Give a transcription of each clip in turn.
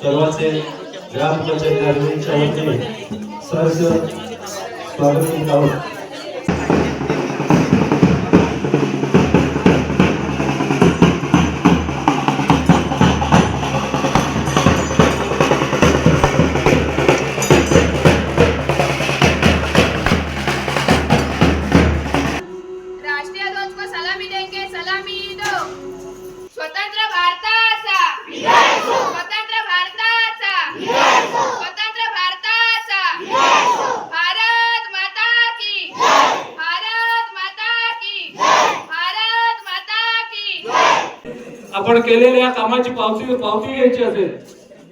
सर्वांचे ग्रामपंचायत अधिकाऱ्यांच्या वतीने सहर्ष स्वागत करीत आहोत। राष्ट्रीय ध्वज को सलामी देंगे, सलामी दो। स्वतंत्र भारताचा विजय हो, स्वतंत्र भारताचा विजय हो, स्वतंत्र भारताचा विजय हो। भारत माता की जय, भारत माता की जय, भारत माता की जय। आपण केलेल्या कामाची पावती घ्यायची असेल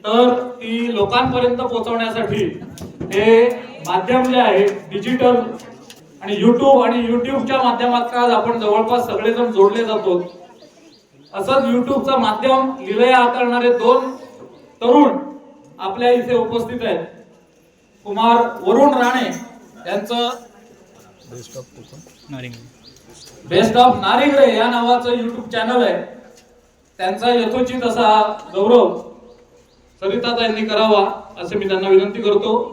तर ती लोकांपर्यंत पोहोचवण्यासाठी हे माध्यम जे आहे डिजिटल आणि युट्यूबच्या माध्यमातून आपण जवळपास सगळेजण जोडले जातो। असंच युट्यूबचं माध्यम लिलया हाताळणारे 2 तरुण आपल्या इथे उपस्थित आहेत। कुमार वरुण राणे यांचं बेस्ट ऑफ नारिंगरे या नावाचं युट्यूब चॅनल आहे। त्यांचा यथोचित असा गौरव सरिताताईंनी करावा असे मी त्यांना विनंती करतो।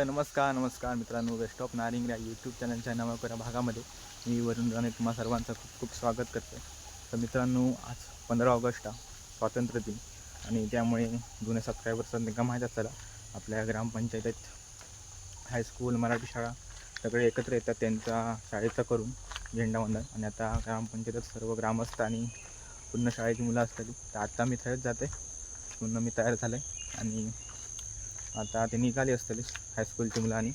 नमस्कार मित्रांनो, बेस्ट ऑफ नारिंगरे यूट्यूब चॅनलच्या नव्या भागामध्ये मी वरुण राणे तुम्हा सर्वांचं खूप स्वागत करते। तर मित्रांनो, आज 15 ऑगस्ट स्वातंत्र्य दिन आणि त्यामुळे जुने सबस्क्रायबर्स का माहीत असायला आपल्या ग्रामपंचायतीत हायस्कूल मराठी शाळा सगळे एकत्र येतात त्यांचा शाळेचा करून झेंडावंदन। आणि आता ग्रामपंचायतीत सर्व ग्रामस्थ आणि पूर्ण शाळेची मुलं असतात। तर आता मी शाळेत जाते, पूर्ण मी तयार झालं आहे आणि आता ते निघाली असतील हायस्कूलची मुलं। आणि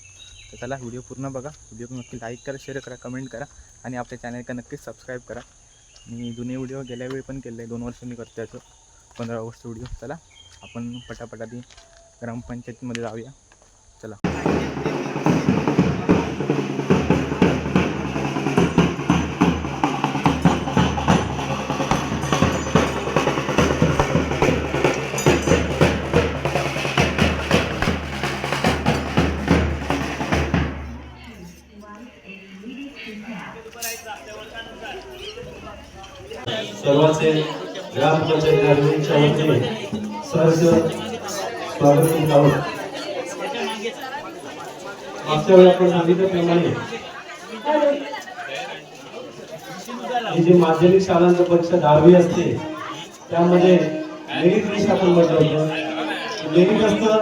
तर चला व्हिडिओ पूर्ण बघा, व्हिडिओ नक्की लाईक करा, शेअर करा, कमेंट करा आणि आपल्या चॅनलला नक्कीच सबस्क्राईब करा। मी जुने व्हिडिओ गेल्या वेळी पण केले, 2 वर्ष मी करतो याचं 15 ऑगस्ट व्हिडिओ। चला आपण पटापटाती ग्रामपंचायतीमध्ये जाऊया, चला। सर्वांचे ग्रामपंचायत अधिकाऱ्यांच्या वतीने सहर्ष स्वागत करीत आहोत। मागच्या वेळी आपण सांगितल्याप्रमाणे ही जी माध्यमिक शाळांची परीक्षा 10वी असते त्यामध्ये मेरिट लिस्ट आपण म्हटलं होतं। मेरिट असतं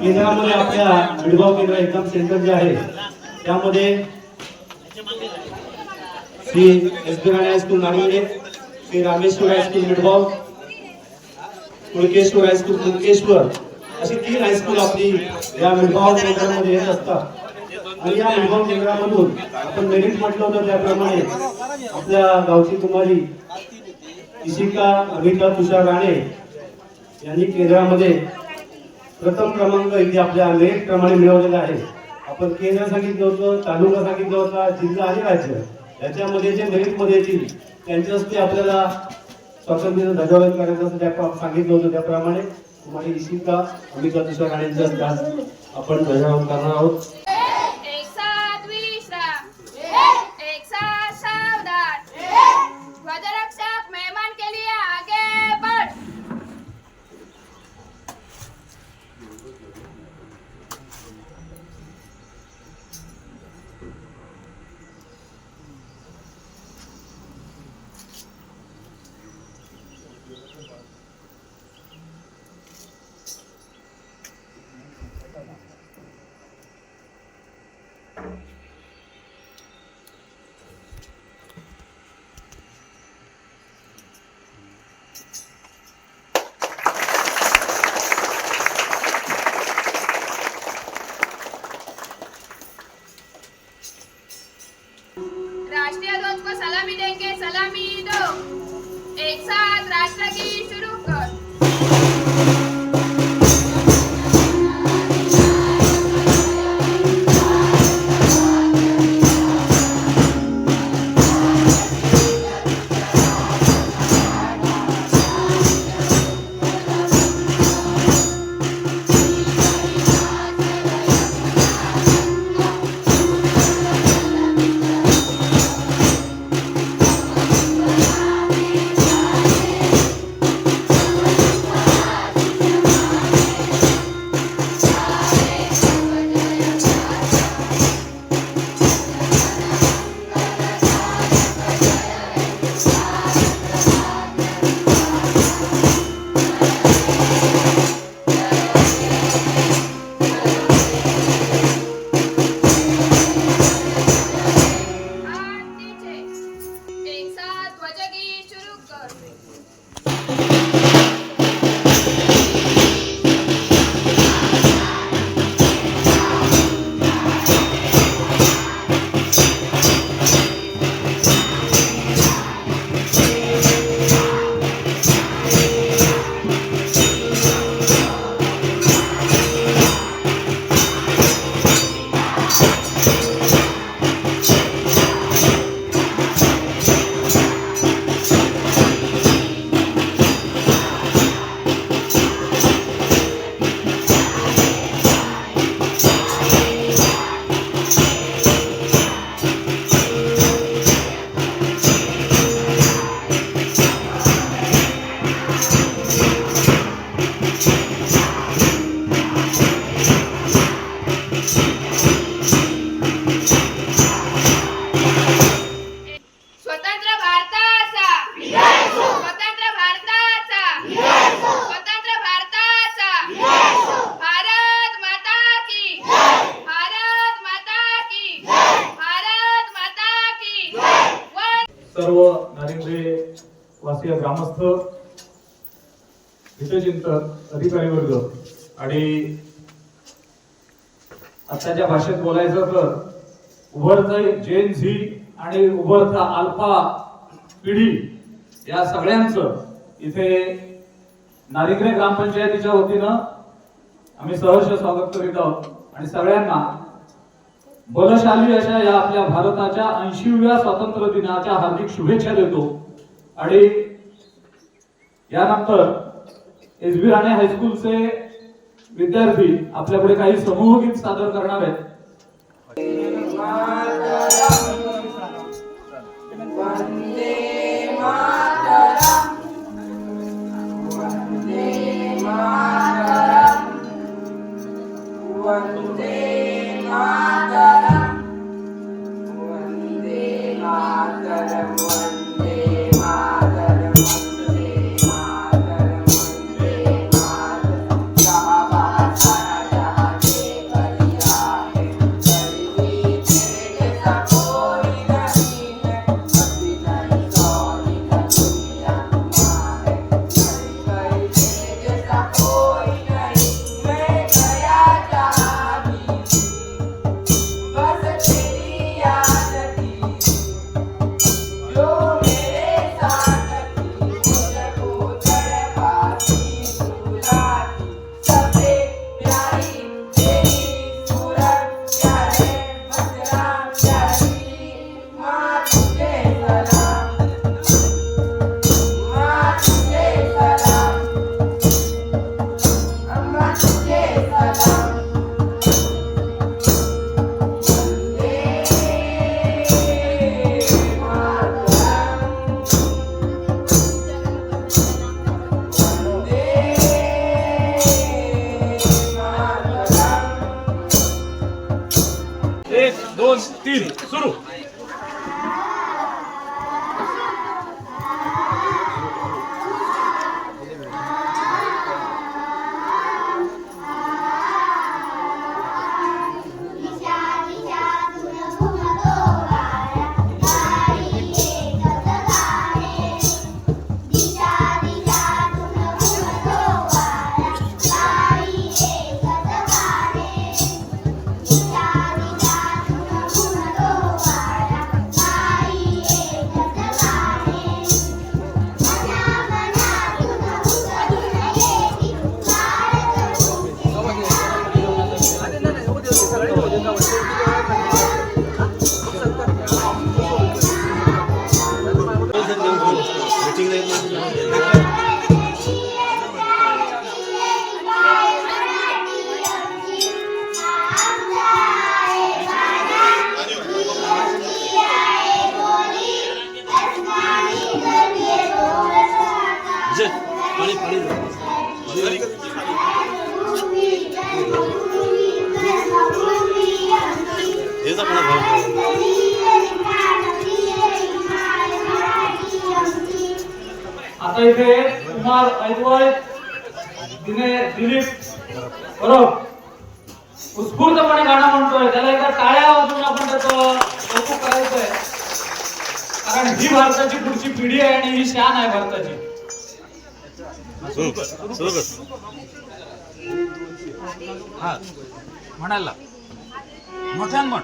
केंद्रामध्ये आपल्या मिडगाव केंद्र एक्झाम सेंटर जे आहे त्यामध्ये Shri S B. Rane high school Naringre, Shri Rameshwar high school Midgaon, Kulkeshwar high school Kulkeshwar अशी 3 हायस्कूल आपली या मिडगाव केंद्रामध्ये येत असतात। आणि या मिडगाव केंद्रामधून आपण मेरिट म्हटलं होतं त्याप्रमाणे आपल्या गावची कुमारी इशिका अमिता तुषार राणे यांनी केंद्रामध्ये प्रथम क्रमांक इथे आपल्या मेरिट प्रमाणे मिळवलेला आहे। आपण केंद्र सांगितलं होतं, तालुका सांगितलं होता, जिल्हा आणि राज्य याच्यामध्ये जे मेरिटमध्ये येतील त्यांच्या हस्ते आपल्याला स्वातंत्र्य ध्वजारोहण करायचं असं त्या सांगितलं होतं। त्याप्रमाणे कुमारी इशिका अमिता तुषार राणेंच्या हस्ते आपण ध्वजारोहण करणार आहोत। एक साथ विश्राम, एक साथ सावधान, ध्वजरक्षक मेहमान के लिए आगे बढ़। ग्रामस्थ, हितचिंतक, अधिकारी वर्ग आणि आताच्या भाषेत बोलायचं तर उभरतं जेन झी आणि उभरता अल्फा पिढी या सगळ्यांचं इथे नारिंगरे ग्रामपंचायतीच्या वतीनं आम्ही सहर्ष स्वागत करीत आहोत आणि सगळ्यांना बलशाली अशा या आपल्या भारताच्या 80व्या स्वातंत्र्य दिनाच्या हार्दिक शुभेच्छा देतो. आणि यानंतर एसबी राणे हायस्कूलचे विद्यार्थी आपल्यापुढे काही समूह गीत सादर करणार आहेत. सुरू. आता इथे कुमार ऐकवाय दिलीप बरोबर उत्स्फूर्तपणे गाणं म्हणतोय, त्याला एकदा टाळ्या वाजवून आपण त्याचं कौतुक करायचंय, कारण ही भारताची पुढची पिढी आहे आणि ही शान आहे भारताची. म्हणाला मोठ्यान म्हण.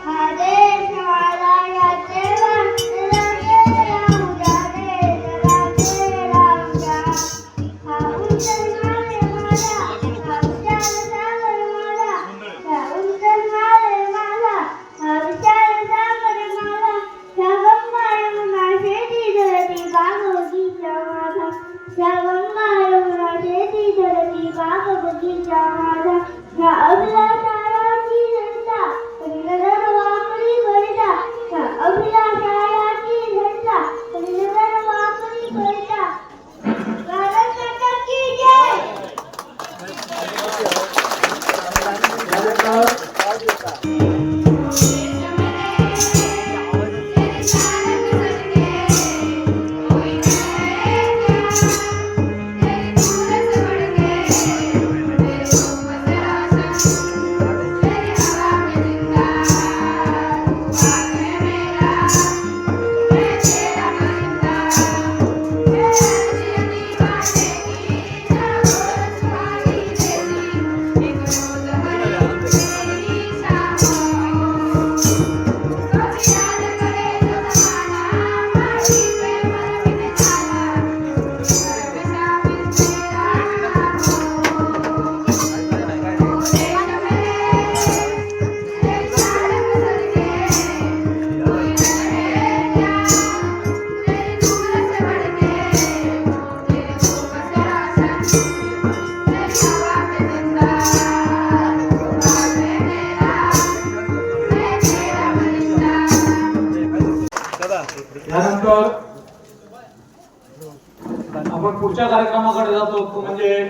पुढच्या कार्यक्रमाकडे जातो तो म्हणजे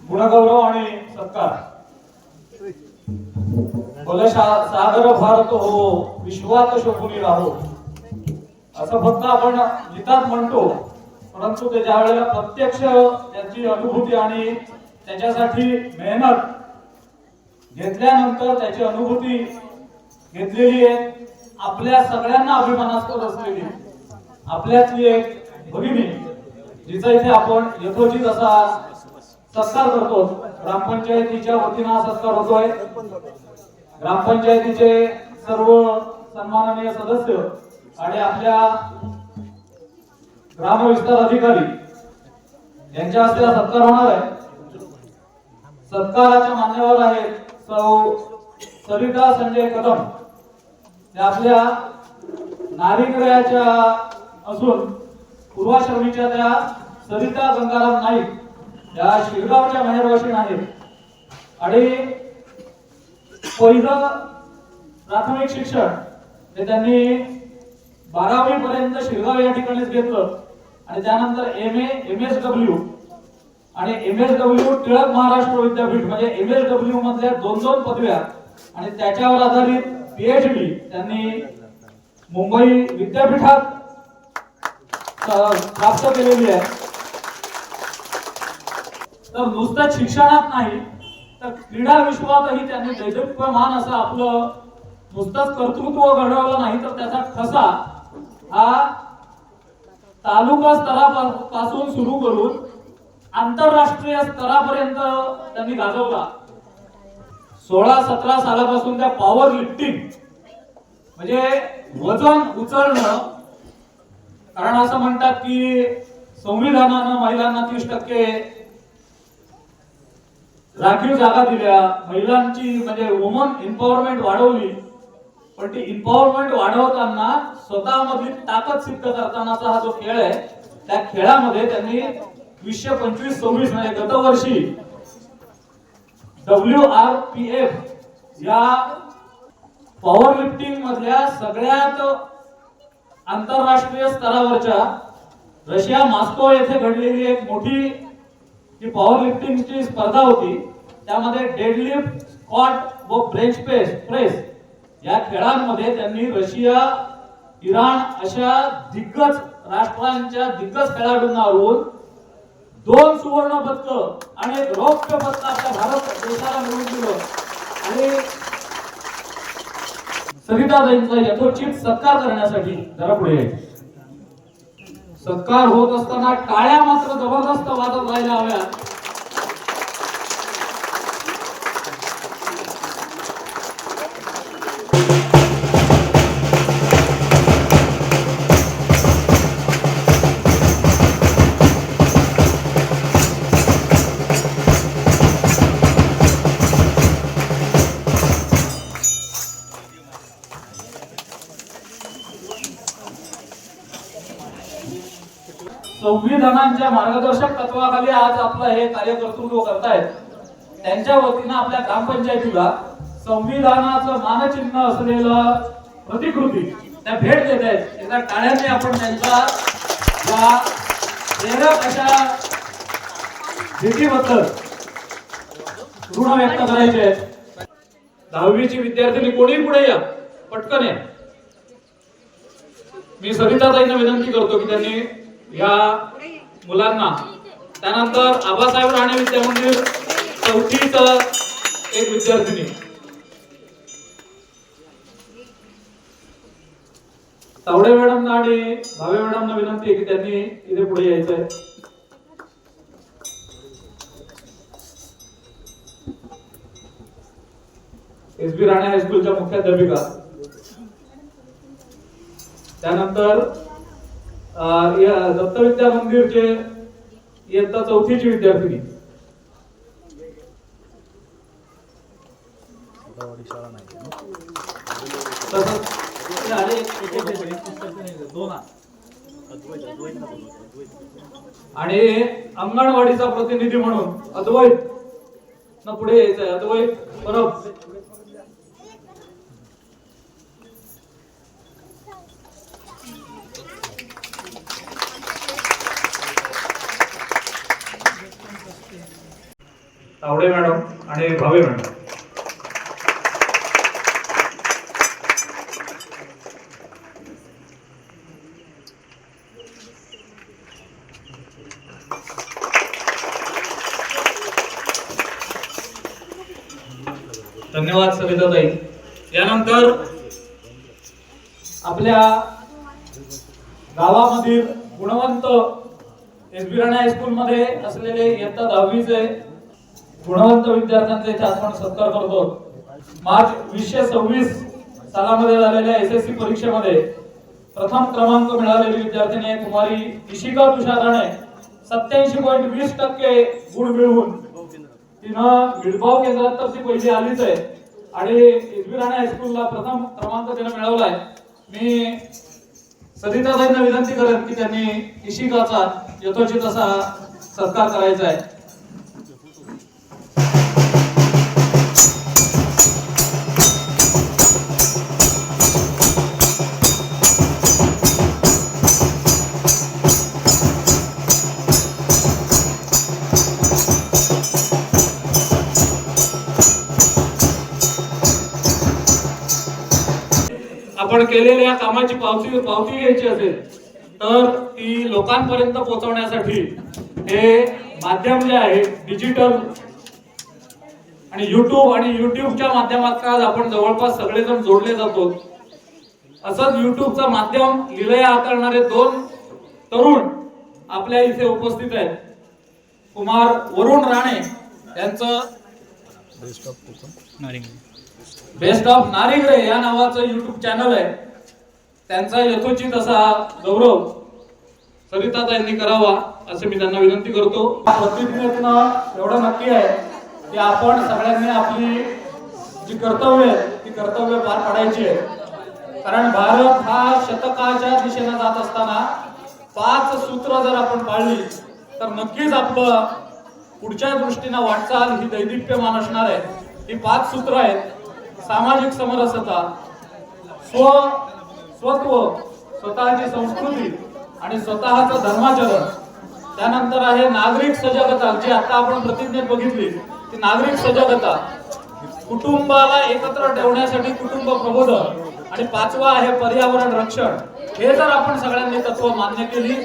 गुणगौरव आणि सत्कार. बोले सागर भारत हो विश्वात शोभून राहो, असं फक्त आपण गीतात म्हणतो, परंतु ते ज्या वेळेला प्रत्यक्ष त्याची अनुभूती आणि त्याच्यासाठी मेहनत घेतल्यानंतर त्याची अनुभूती घेतलेली आहे, आपल्या सगळ्यांना अभिमानास्पद असलेली आपल्यातली एक भगिनी जिचा इथे आपण यथोचित असा सत्कार करतो. ग्रामपंचायतीच्या वतीनं हा सत्कार होतोय. ग्रामपंचायतीचे सर्व सन्माननीय सदस्य आणि आपल्या ग्रामविस्तार अधिकारी यांच्या हस्ते हा सत्कार होणार आहे. सत्काराच्या मान्यवर आहेत सौ सरिता संजय कदम, त्या आपल्या नारिंगऱ्याच्या असून पूर्वाश्रमीच्या त्या सरिता गंगाराम नाईक या शिरगावच्या माहेरवाशीण आहेत आणि पहिलं प्राथमिक शिक्षण हे त्यांनी 12वी पर्यंत शिरगाव या ठिकाणीच घेतलं आणि त्यानंतर MSW आणि MSW टिळक महाराष्ट्र विद्यापीठ म्हणजे MSW मधल्या 2 पदव्या आणि त्याच्यावर आधारित PhD त्यांनी मुंबई विद्यापीठात प्राप्त केलेली आहे. तर नुसतं शिक्षणात नाही तर क्रीडा विश्वातही त्यांनी दैदिप्यमान असं आपलं नुसतंच कर्तृत्व घडवलं नाही तर त्याचा ठसा हा तालुका स्तरापासून सुरू करून आंतरराष्ट्रीय स्तरापर्यंत त्यांनी गाजवला. 16-17 सालापासून त्या पॉवर लिफ्टिंग म्हणजे वजन उचलणं, कारण असं म्हणतात की संविधानानं महिलांना 30% राखीव जागा दिल्या, महिलांची म्हणजे वुमन एम्पॉवरमेंट वाढवली, पण ती एम्पॉवरमेंट वाढवताना स्वतःमधली ताकद सिद्ध करतानाचा हा जो खेळ आहे त्या खेळामध्ये त्यांनी 2025-26 म्हणजे गतवर्षी WRPF या पॉवर लिफ्टिंग मधल्या सगळ्यात आंतरराष्ट्रीय स्तरावरच्या रशिया मॉस्को येथे घडलेली एक मोठी जी पॉवर लिफ्टिंगची स्पर्धा होती, त्यामध्ये डेडलिफ्ट, स्क्वॉट व बेंच प्रेस या खेळांमध्ये त्यांनी रशिया, इराण अशा दिग्गज राष्ट्रांच्या दिग्गज खेळाडूंना हरवून 2 सुवर्ण पदक आणि 1 रौप्य पदक आपल्या भारत देशाला मिळवून दिलं. आणि सरिताताईंचा यथोचित सत्कार करण्यासाठी जरा पुढे यायचं. सत्कार होत असताना टाळ्या मात्र जबरदस्त वाजत राहिल्या हव्यात. संविधानांच्या मार्गदर्शक तत्वाखाली आज आपलं हे कार्यकर्तृत्व करतायत, त्यांच्या वतीनं आपल्या ग्रामपंचायतीला संविधानाचं मानचिन्ह असलेलं प्रतिकृती त्या भेट देत आहेत. एका टाळ्याने आपण त्यांचा या प्रेरक अशा भेटीबद्दल ऋण व्यक्त करायचे आहेत. 10वीची विद्यार्थिनी कोणी पुढे या, पटकन या. मी सरिताताईंना विनंती करतो की त्यांनी या मुलांना, त्यानंतर आबासाहेब राणे विद्या मंदिर 4थीत एक विद्यार्थिनी, तावडे मॅडम आणि भावे मॅडमना विनंती आहे की त्यांनी इथे पुढे यायचंय. SB राणे हायस्कूलच्या मुख्याध्यापिका, त्यानंतर दत्त विद्या मंदिरचे इयत्ता 4थीची विद्यार्थिनी, आणि अंगणवाडीचा प्रतिनिधी म्हणून अद्वैत न पुढे यायचंय. अद्वैत परब. तावडे मॅडम आणि भावे मॅडम. धन्यवाद सविताताई. यानंतर आपल्या गावामधील गुणवंत एसबी राणे हायस्कूल मध्ये असलेले इयत्ता 10वीचे गुणवंत विद्यार्थ्यांचा इथे आपण सत्कार करतो. मार्च 2026 सालामध्ये झालेल्या एसएससी परीक्षेमध्ये प्रथम क्रमांक मिळालेली विद्यार्थिनी कुमारी इशिका तुषार राणे 87.20% गुण मिळवून तिनं मिळभाव केंद्रात तर ती पहिली आलीच आहे आणि एसबी राणे हायस्कूलला प्रथम क्रमांक तिने मिळवलाय. मी सरिताताईंना विनंती करेन की त्यांनी इशिकाचा यथोचित असा सत्कार करायचा आहे. आपण केलेल्या कामाची पावती घ्यायची असेल तर ती लोकांपर्यंत पोहोचवण्यासाठी हे माध्यम जे आहे डिजिटल आणि युट्यूबच्या माध्यमातून आज आपण जवळपास सगळेजण जोडले जातो. असंच युट्यूबचं माध्यम लीलया हाताळणारे 2 तरुण आपल्या इथे उपस्थित आहेत. कुमार वरुण राणे यांचं बेस्ट ऑफ नारिंगरे या नावाचं युट्यूब चॅनल आहे. त्यांचा यथोचित असा गौरव सरिताताईंनी करावा असे मी त्यांना विनंती करतो. प्रतिज्ञेतनं एवढं नक्की आहे की आपण सगळ्यांनी आपली जी कर्तव्य आहे ती कर्तव्य पार पाडायची आहे. कारण भारत हा शतकाच्या दिशेने जात असताना 5 सूत्र जर आपण पाळली तर नक्कीच आपलं पुढच्या दृष्टीने वाटचाल ही दैदिप्यमान असणार आहे. ही 5 सूत्र आहेत: सामाजिक समरसता, स्वत्व, स्वतःची संस्कृती आणि स्वतःचं धर्माचरण. त्यानंतर आहे नागरिक सजगता, जी आता आपण प्रतिज्ञेत बघितली ती नागरिक सजगता. कुटुंबाला एकत्र ठेवण्यासाठी कुटुंब प्रबोधन. आणि 5वं आहे पर्यावरण रक्षण. हे जर आपण सगळ्यांनी तत्व मान्य केली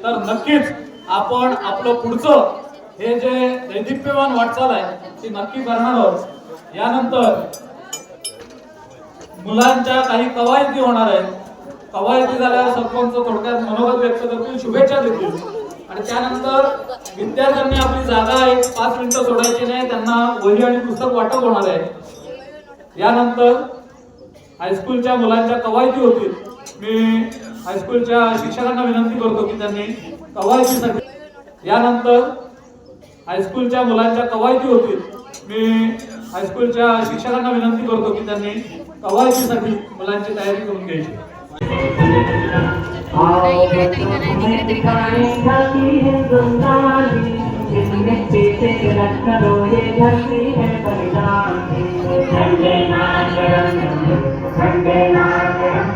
तर नक्कीच आपण आपलं पुढचं हे जे दैदिप्यमान वाटचाल आहे ती नक्की करणार आहोत. यानंतर मुलांच्या काही कवायती होणार आहेत. कवायती झाल्यावर सरपंच थोडक्यात मनोगत व्यक्त करतील, शुभेच्छा देतील आणि त्यानंतर विद्यार्थ्यांनी आपली जागा 5 मिनिटं सोडायची नाही, त्यांना वही आणि पुस्तक वाटप होणार आहे. यानंतर हायस्कूलच्या मुलांच्या कवायती होतील. मी हायस्कूलच्या शिक्षकांना विनंती करतो की त्यांनी कवायतीसाठी यानंतर हायस्कूलच्या मुलांच्या कवायती होतील. मी हायस्कूलच्या शिक्षकांना विनंती करतो की त्यांनी कवायतीसाठी मुलांची तयारी करून घ्यायची. आओ बच्चों तुम्हें दिखाए झांकी हिंदुस्तानी, इस मिट्टी से तिलक करो ये धरती है बलिदानी। वंदे मातरम, वंदे मातरम।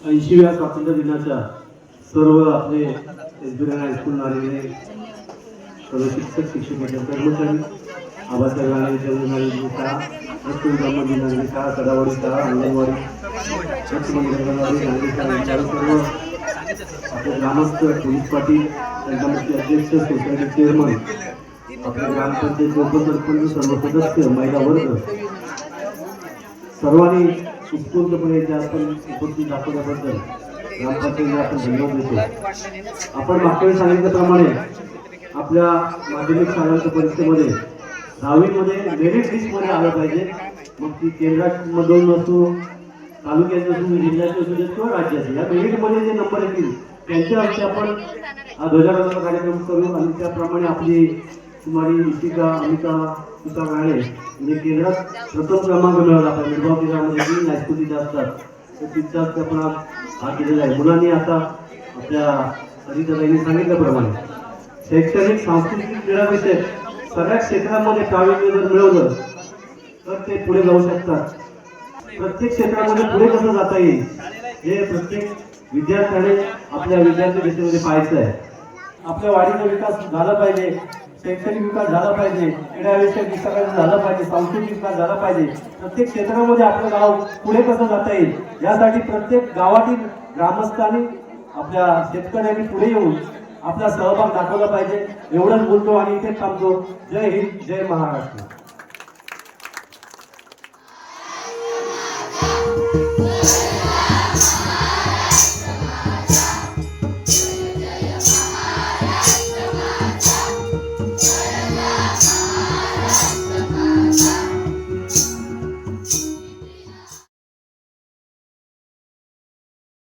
ऐंशीव्या स्वातंत्र्य दिनाच्या सर्व आपले एसबी राणे हायस्कूल नारिंगरे सर्व शिक्षक शिक्षकेतर कर्मचारी आबासाहेब राणे जवळजवळ शाळा, रस्ते ब्रह्मजी नागरी शाळा, सदावाडी शाळा, अंगणवाडी, अंगणवाडी नागरी शाळा, सर्व आपले ग्रामस्थ, पोलीस पाटील, त्यांच्या मुख्य अध्यक्ष, सोसायटी चेअरमन, आपल्या ग्रामपंचायत उपसरपंच, सर्व सदस्य, महिला वर्ग, सर्वांनी उत्स्फूर्तपणे जे आपण उपस्थित दाखवल्याबद्दल ग्रामपंचायतीला आपण धन्यवाद देतो. आपण मागच्या वेळी सांगितल्याप्रमाणे आपल्या माध्यमिक शाळांच्या परीक्षेमध्ये 10वीमध्ये मेरिट लिस्टमध्ये आलं पाहिजे. मग ती केंद्रामधून असो, तालुक्यात असो, जिल्ह्यात असू देत किंवा राज्याचे, या मेरिटमध्ये जे नंबर येतील त्यांच्या हस्ते आपण ध्वजारोहणाचा कार्यक्रम करू. आणि त्याप्रमाणे आपली कुमारी इशिका अमिता तुषार राणे म्हणजे केंद्रात प्रथम क्रमांक मिळवला पाहिजे. मिरगाव केंद्रामध्ये जी हायस्कूल तिथे असतात तर तिथं हस्ते आपण हा केलेला आहे. मुलांनी आता आपल्या हरिताताईंनी सांगितल्याप्रमाणे शैक्षणिक, सांस्कृतिक, क्रीडा विषय सगळ्या क्षेत्रामध्ये प्रावीण्य जर मिळवलं तर ते पुढे जाऊ शकतात. प्रत्येक क्षेत्रामध्ये पुढे कसं जाता येईल हे प्रत्येक विद्यार्थ्याने आपल्या विद्यार्थी दिशेमध्ये पाहायचं आहे. आपल्या वाडीचा विकास झाला पाहिजे, शैक्षणिक विकास झाला पाहिजे, क्रीडाविषयक विकास झाला पाहिजे, सांस्कृतिक विकास झाला पाहिजे. प्रत्येक क्षेत्रामध्ये आपलं गाव पुढे कसं जाता येईल यासाठी प्रत्येक गावातील ग्रामस्थांनी, आपल्या शेतकऱ्यांनी पुढे येऊन आपला सहभाग दाखवला पाहिजे. एवढंच बोलतो आणि इथे थांबतो. जय हिंद, जय महाराष्ट्र.